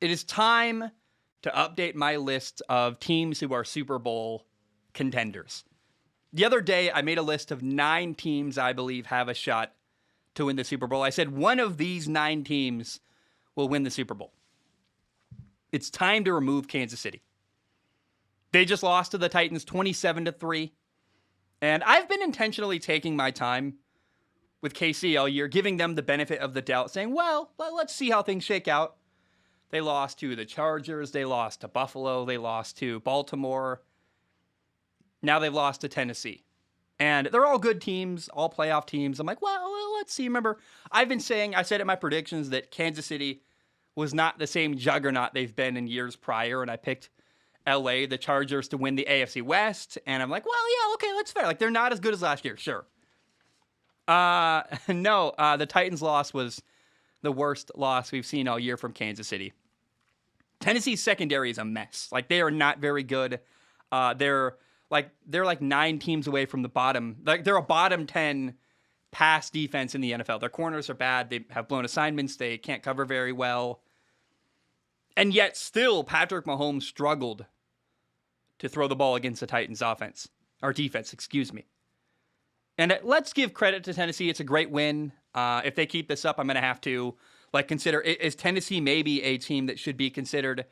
It is time to update my list of teams who are Super Bowl contenders. The other day, I made a list of 9 teams I believe have a shot to win the Super Bowl. I said one of these 9 teams will win the Super Bowl. It's time to remove Kansas City. They just lost to the Titans 27-3. And I've been intentionally taking my time with KC all year, giving them the benefit of the doubt, saying, well, let's see how things shake out. They lost to the Chargers. They lost to Buffalo. They lost to Baltimore. Now they've lost to Tennessee. And they're all good teams, all playoff teams. I'm like, well, let's see. Remember, I said in my predictions that Kansas City was not the same juggernaut they've been in years prior. And I picked LA, the Chargers, to win the AFC West. And I'm like, well, yeah, okay, that's fair. Like, they're not as good as last year. Sure. No, the Titans loss was the worst loss we've seen all year from Kansas City. Tennessee's secondary is a mess. Like, they are not very good. They're like 9 teams away from the bottom. Like, they're a bottom 10 pass defense in the NFL. Their corners are bad. They have blown assignments. They can't cover very well. And yet still, Patrick Mahomes struggled to throw the ball against the Titans defense, excuse me. And let's give credit to Tennessee. It's a great win. If they keep this up, I'm going to have to consider, is Tennessee maybe a team that should be considered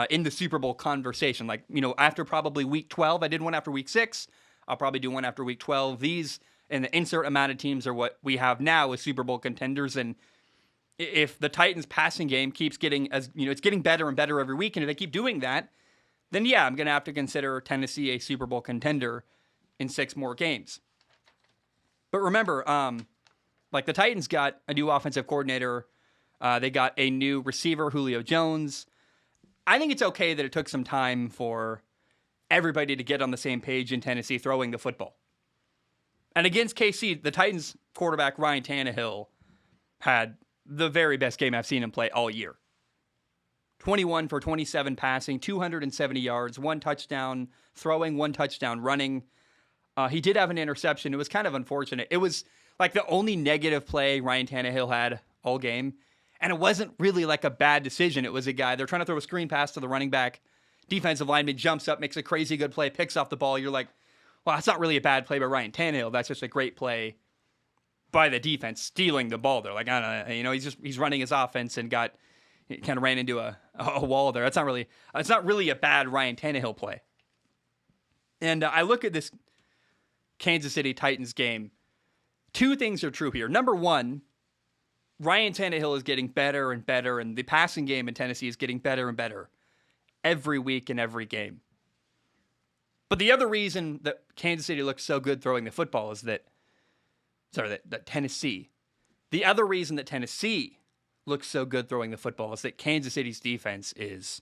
in the Super Bowl conversation? After probably week 12, I did one after week 6. I'll probably do one after week 12. These and the insert amount of teams are what we have now as Super Bowl contenders. And if the Titans passing game keeps getting it's getting better and better every week, and if they keep doing that, then yeah, I'm going to have to consider Tennessee a Super Bowl contender in 6 more games. But remember, the Titans got a new offensive coordinator. They got a new receiver, Julio Jones. I think it's okay that it took some time for everybody to get on the same page in Tennessee throwing the football. And against KC, the Titans quarterback, Ryan Tannehill, had the very best game I've seen him play all year. 21 for 27 passing, 270 yards, 1 touchdown throwing, 1 touchdown running. He did have an interception. It was kind of unfortunate. It was like the only negative play Ryan Tannehill had all game. And it wasn't really like a bad decision. It was a guy, they're trying to throw a screen pass to the running back. Defensive lineman jumps up, makes a crazy good play, picks off the ball. You're like, well, that's not really a bad play by Ryan Tannehill. That's just a great play by the defense, stealing the ball. They're like, I don't know, he's running his offense and kind of ran into a wall there. It's not really a bad Ryan Tannehill play. And I look at this Kansas City Titans game. 2 things are true here. Number 1, Ryan Tannehill is getting better and better, and the passing game in Tennessee is getting better and better every week and every game. But the other reason that Kansas City looks so good throwing the football is that Tennessee. The other reason that Tennessee looks so good throwing the football is that Kansas City's defense is,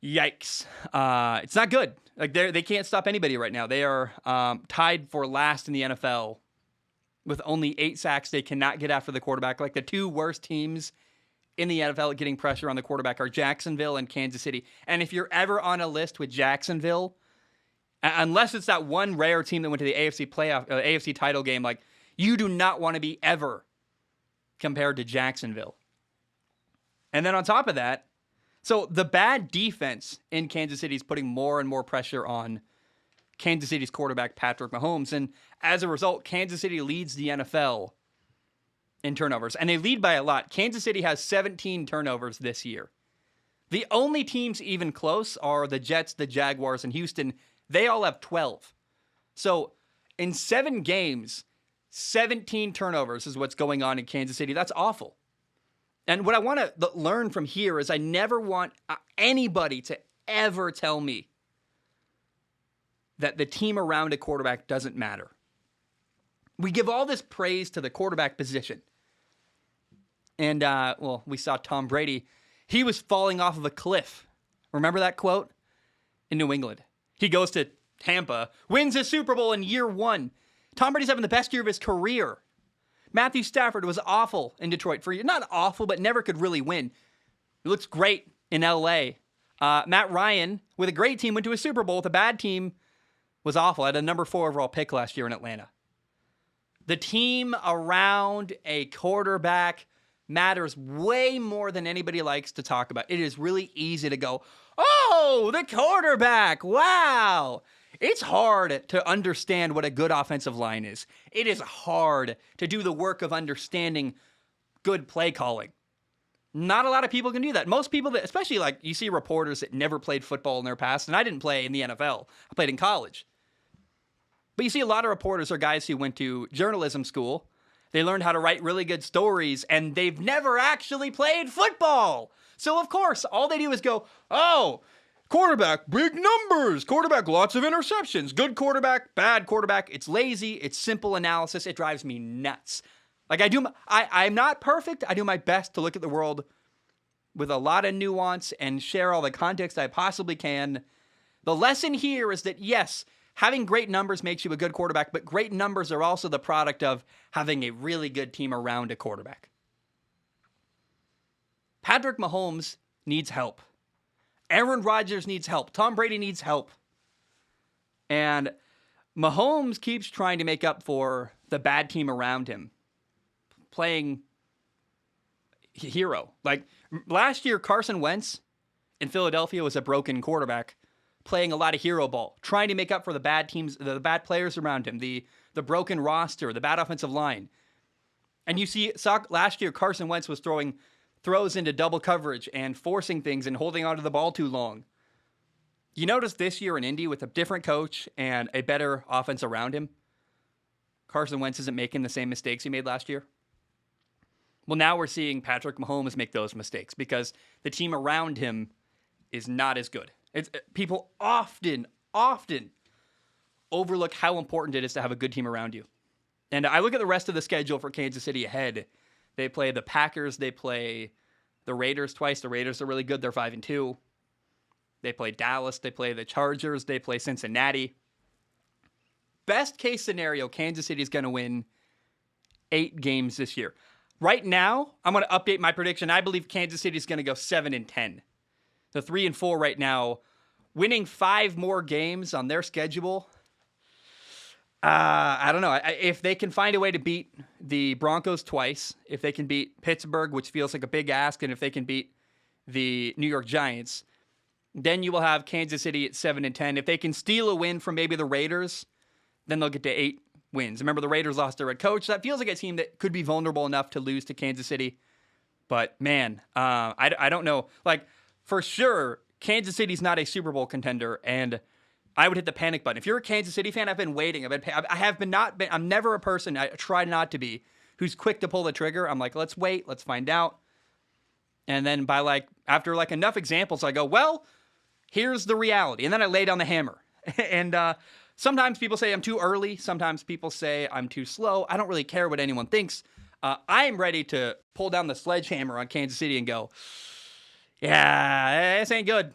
yikes. It's not good. Like, they can't stop anybody right now. They are tied for last in the NFL with only 8 sacks. They cannot get after the quarterback. Like, the 2 worst teams in the NFL at getting pressure on the quarterback are Jacksonville and Kansas City. And if you're ever on a list with Jacksonville, unless it's that one rare team that went to the AFC title game, like, you do not want to be ever compared to Jacksonville. And then on top of that, so the bad defense in Kansas City is putting more and more pressure on Kansas City's quarterback, Patrick Mahomes. And as a result, Kansas City leads the NFL in turnovers. And they lead by a lot. Kansas City has 17 turnovers this year. The only teams even close are the Jets, the Jaguars, and Houston. They all have 12. So in 7 games, 17 turnovers is what's going on in Kansas City. That's awful. And what I want to learn from here is I never want anybody to ever tell me that the team around a quarterback doesn't matter. We give all this praise to the quarterback position. And, we saw Tom Brady. He was falling off of a cliff. Remember that quote? In New England. He goes to Tampa, wins his Super Bowl in year 1. Tom Brady's having the best year of his career. Matthew Stafford was awful in Detroit for a year. Not awful, but never could really win. He looks great in L.A. Matt Ryan, with a great team, went to a Super Bowl with a bad team, was awful. Had a number 4 overall pick last year in Atlanta. The team around a quarterback matters way more than anybody likes to talk about. It is really easy to go, oh, the quarterback, wow. It's hard to understand what a good offensive line is. It is hard to do the work of understanding good play calling. Not a lot of people can do that. Most people, that, especially like you see reporters that never played football in their past, and I didn't play in the NFL. I played in college. But you see a lot of reporters are guys who went to journalism school. They learned how to write really good stories, and they've never actually played football. So, of course, all they do is go, oh, quarterback, big numbers. Quarterback, lots of interceptions. Good quarterback, bad quarterback. It's lazy. It's simple analysis. It drives me nuts. Like I'm not perfect. I do my best to look at the world with a lot of nuance and share all the context I possibly can. The lesson here is that, yes, having great numbers makes you a good quarterback, but great numbers are also the product of having a really good team around a quarterback. Patrick Mahomes needs help. Aaron Rodgers needs help. Tom Brady needs help. And Mahomes keeps trying to make up for the bad team around him, playing hero. Like last year, Carson Wentz in Philadelphia was a broken quarterback, playing a lot of hero ball, trying to make up for the bad teams, the bad players around him, the broken roster, the bad offensive line. And you saw last year, Carson Wentz was throwing throws into double coverage and forcing things and holding onto the ball too long. You notice this year in Indy with a different coach and a better offense around him, Carson Wentz isn't making the same mistakes he made last year. Well, now we're seeing Patrick Mahomes make those mistakes because the team around him is not as good. People often overlook how important it is to have a good team around you. And I look at the rest of the schedule for Kansas City ahead. They play the Packers. They play the Raiders twice. The Raiders are really good. They're 5-2. They play Dallas. They play the Chargers. They play Cincinnati. Best case scenario, Kansas City is going to win 8 games this year. Right now, I'm going to update my prediction. I believe Kansas City is going to go 7-10. The 3-4 right now, winning 5 more games on their schedule. I don't know. If they can find a way to beat the Broncos twice, if they can beat Pittsburgh, which feels like a big ask, and if they can beat the New York Giants, then you will have Kansas City at 7-10. If they can steal a win from maybe the Raiders, then they'll get to 8 wins. Remember, the Raiders lost their head coach. That feels like a team that could be vulnerable enough to lose to Kansas City. But, man, I don't know. Like, for sure, Kansas City's not a Super Bowl contender, and I would hit the panic button. If you're a Kansas City fan, I've been waiting. I'm never a person, I try not to be, who's quick to pull the trigger. I'm like, let's wait, let's find out. And then after enough examples, I go, well, here's the reality. And then I lay down the hammer. And sometimes people say I'm too early. Sometimes people say I'm too slow. I don't really care what anyone thinks. I am ready to pull down the sledgehammer on Kansas City and go, yeah, this ain't good.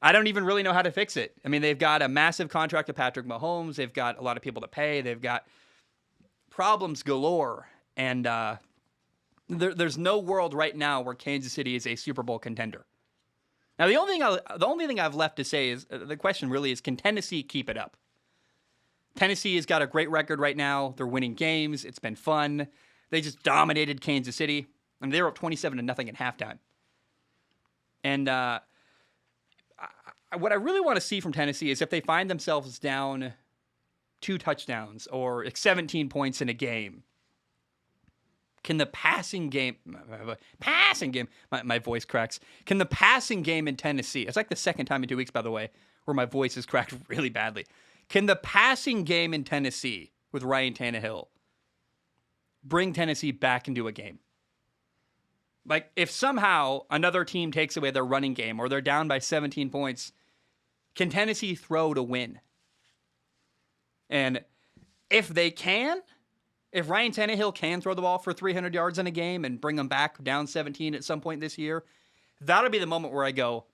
I don't even really know how to fix it. I mean, they've got a massive contract to Patrick Mahomes. They've got a lot of people to pay. They've got problems galore. And there's no world right now where Kansas City is a Super Bowl contender. Now, the only thing I've left to say is, the question really is, can Tennessee keep it up? Tennessee has got a great record right now. They're winning games. It's been fun. They just dominated Kansas City. I mean, they were up 27-0 at halftime. And what I really want to see from Tennessee is if they find themselves down 2 touchdowns or 17 points in a game, can the passing game, my voice cracks. Can the passing game in Tennessee, it's like the second time in 2 weeks, by the way, where my voice is cracked really badly. Can the passing game in Tennessee with Ryan Tannehill bring Tennessee back into a game? Like, if somehow another team takes away their running game or they're down by 17 points, can Tennessee throw to win? And if they can, if Ryan Tannehill can throw the ball for 300 yards in a game and bring them back down 17 at some point this year, that'll be the moment where I go,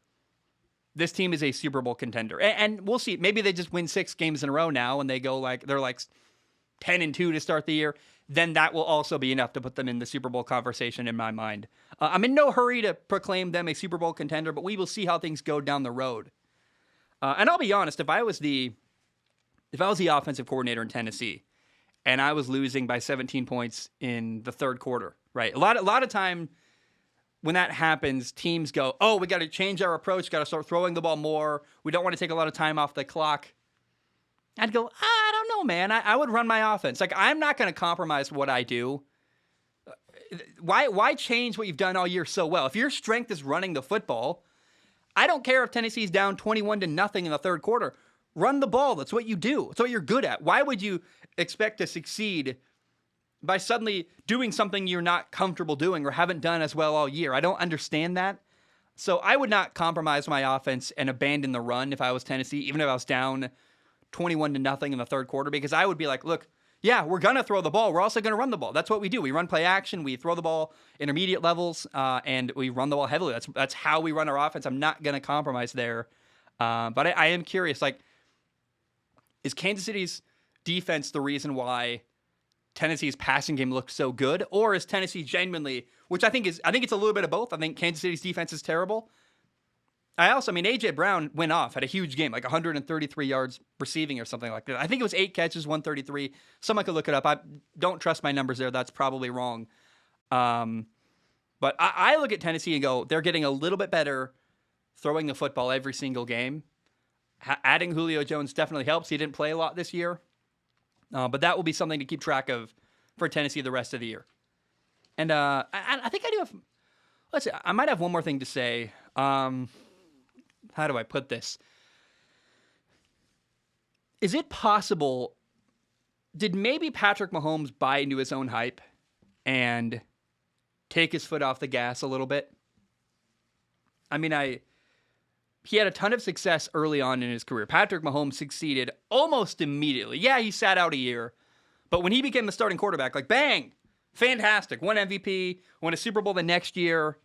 this team is a Super Bowl contender. And we'll see. Maybe they just win 6 games in a row now and they go they're 10-2 to start the year. Then that will also be enough to put them in the Super Bowl conversation in my mind. I'm in no hurry to proclaim them a Super Bowl contender, but we will see how things go down the road. And I'll be honest, if I was the offensive coordinator in Tennessee and I was losing by 17 points in the third quarter, right? A lot of time when that happens, teams go, oh, we got to change our approach, got to start throwing the ball more. We don't want to take a lot of time off the clock. I'd go, I don't know, man. I would run my offense. Like, I'm not going to compromise what I do. Why change what you've done all year so well? If your strength is running the football, I don't care if Tennessee's down 21-0 in the third quarter. Run the ball. That's what you do. That's what you're good at. Why would you expect to succeed by suddenly doing something you're not comfortable doing or haven't done as well all year? I don't understand that. So I would not compromise my offense and abandon the run if I was Tennessee, even if I was down 21-0 in the third quarter, because I would be like, look, yeah, we're going to throw the ball. We're also going to run the ball. That's what we do. We run play action. We throw the ball intermediate levels, and we run the ball heavily. That's how we run our offense. I'm not going to compromise there. But I am curious, like, is Kansas City's defense the reason why Tennessee's passing game looks so good? Or is Tennessee genuinely, which I think it's a little bit of both. I think Kansas City's defense is terrible. A.J. Brown went off, had a huge game, like 133 yards receiving or something like that. I think it was 8 catches, 133. Someone could look it up. I don't trust my numbers there. That's probably wrong. But I look at Tennessee and go, they're getting a little bit better throwing the football every single game. Adding Julio Jones definitely helps. He didn't play a lot this year. But that will be something to keep track of for Tennessee the rest of the year. And I think I do have, let's see, I might have one more thing to say. How do I put this? Is it possible, did maybe Patrick Mahomes buy into his own hype and take his foot off the gas a little bit? He had a ton of success early on in his career. Patrick Mahomes succeeded almost immediately. Yeah, he sat out a year, but when he became the starting quarterback, like bang, fantastic, won MVP, won a Super Bowl the next year.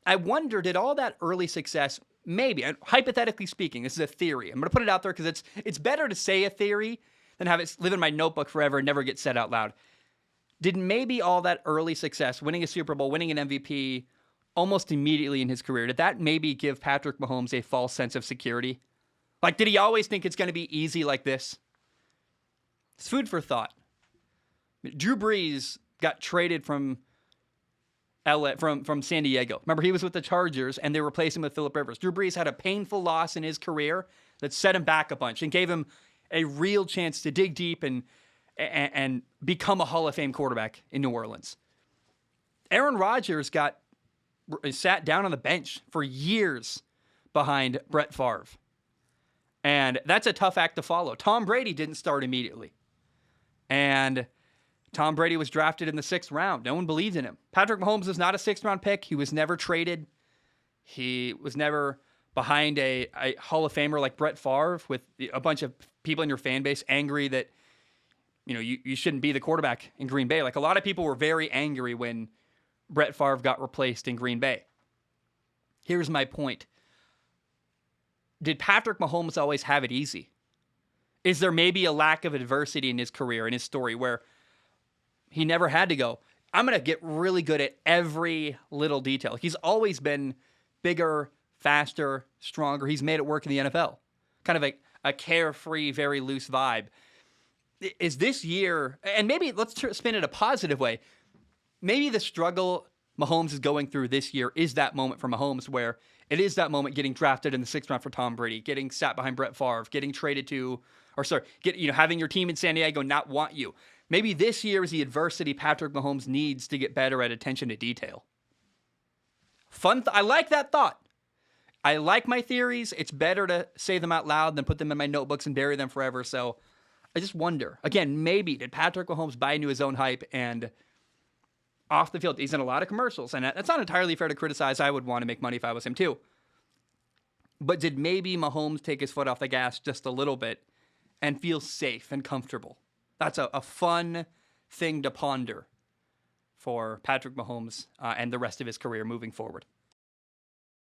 I wonder, did all that early success, maybe, and hypothetically speaking, this is a theory. I'm going to put it out there because it's better to say a theory than have it live in my notebook forever and never get said out loud. Did maybe all that early success, winning a Super Bowl, winning an MVP, almost immediately in his career, did that maybe give Patrick Mahomes a false sense of security? Like, did he always think it's going to be easy like this? It's food for thought. Drew Brees got traded from from San Diego. Remember, he was with the Chargers, and they replaced him with Phillip Rivers. Drew Brees had a painful loss in his career that set him back a bunch and gave him a real chance to dig deep and become a Hall of Fame quarterback in New Orleans. Aaron Rodgers sat down on the bench for years behind Brett Favre. And that's a tough act to follow. Tom Brady didn't start immediately. And Tom Brady was drafted in the 6th round. No one believed in him. Patrick Mahomes was not a 6th-round pick. He was never traded. He was never behind a Hall of Famer like Brett Favre with a bunch of people in your fan base angry that you shouldn't be the quarterback in Green Bay. Like, a lot of people were very angry when Brett Favre got replaced in Green Bay. Here's my point. Did Patrick Mahomes always have it easy? Is there maybe a lack of adversity in his career, in his story, where he never had to go, I'm going to get really good at every little detail? He's always been bigger, faster, stronger. He's made it work in the NFL. Kind of a carefree, very loose vibe. Is this year, and maybe let's spin it a positive way, maybe the struggle Mahomes is going through this year is that moment for Mahomes where it is that moment getting drafted in the 6th round for Tom Brady, getting sat behind Brett Favre, getting traded having your team in San Diego not want you. Maybe this year is the adversity Patrick Mahomes needs to get better at attention to detail. I like that thought. I like my theories. It's better to say them out loud than put them in my notebooks and bury them forever. So I just wonder, again, maybe did Patrick Mahomes buy into his own hype and off the field? He's in a lot of commercials, and that's not entirely fair to criticize. I would want to make money if I was him too. But did maybe Mahomes take his foot off the gas just a little bit and feel safe and comfortable? That's a fun thing to ponder for Patrick Mahomes and the rest of his career moving forward.